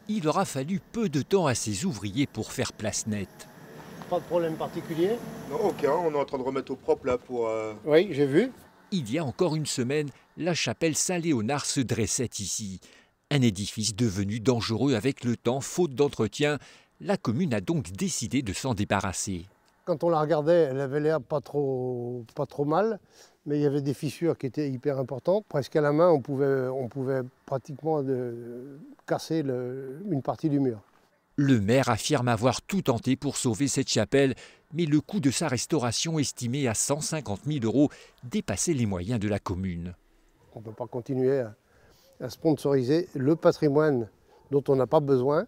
Il aura fallu peu de temps à ces ouvriers pour faire place nette. Pas de problème particulier? Non, aucun. On est en train de remettre au propre là pour... Oui, j'ai vu. Il y a encore une semaine, la chapelle Saint-Léonard se dressait ici. Un édifice devenu dangereux avec le temps, faute d'entretien. La commune a donc décidé de s'en débarrasser. Quand on la regardait, elle avait l'air pas trop mal, mais il y avait des fissures qui étaient hyper importantes. Presque à la main, on pouvait pratiquement casser une partie du mur. Le maire affirme avoir tout tenté pour sauver cette chapelle, mais le coût de sa restauration, estimé à 150 000 € dépassait les moyens de la commune. On ne peut pas continuer à sponsoriser le patrimoine dont on n'a pas besoin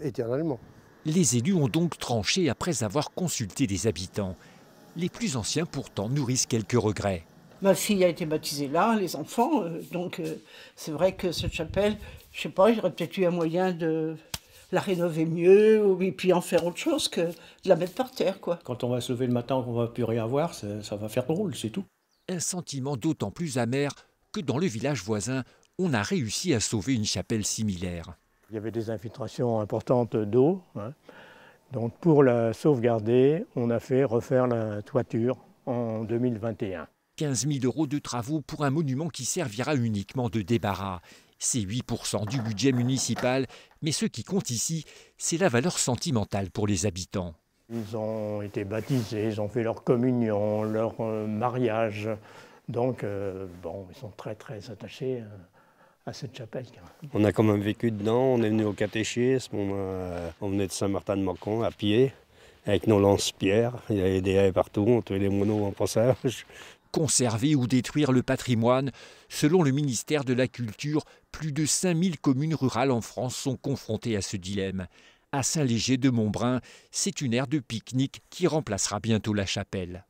éternellement. Les élus ont donc tranché après avoir consulté des habitants. Les plus anciens pourtant nourrissent quelques regrets. Ma fille a été baptisée là, les enfants, donc c'est vrai que cette chapelle, je sais pas, j'aurais peut-être eu un moyen de la rénover mieux, et puis en faire autre chose que de la mettre par terre, quoi. Quand on va se lever le matin, qu'on va plus rien voir, ça va faire drôle, c'est tout. Un sentiment d'autant plus amer que dans le village voisin, on a réussi à sauver une chapelle similaire. Il y avait des infiltrations importantes d'eau, hein. Donc pour la sauvegarder, on a fait refaire la toiture en 2021. 15 000 € de travaux pour un monument qui servira uniquement de débarras. C'est 8% du budget municipal, mais ce qui compte ici, c'est la valeur sentimentale pour les habitants. Ils ont été baptisés, ils ont fait leur communion, leur mariage. Donc ils sont très très attachés à cette chapelle. On a quand même vécu dedans, on est venu au catéchisme, on venait de Saint-Martin-de-Mâcon à pied, avec nos lance-pierres, il y avait des haies partout, on tuait les moineaux en passage. Conserver ou détruire le patrimoine, selon le ministère de la Culture, plus de 5000 communes rurales en France sont confrontées à ce dilemme. À Saint-Léger de Montbrun, c'est une aire de pique-nique qui remplacera bientôt la chapelle.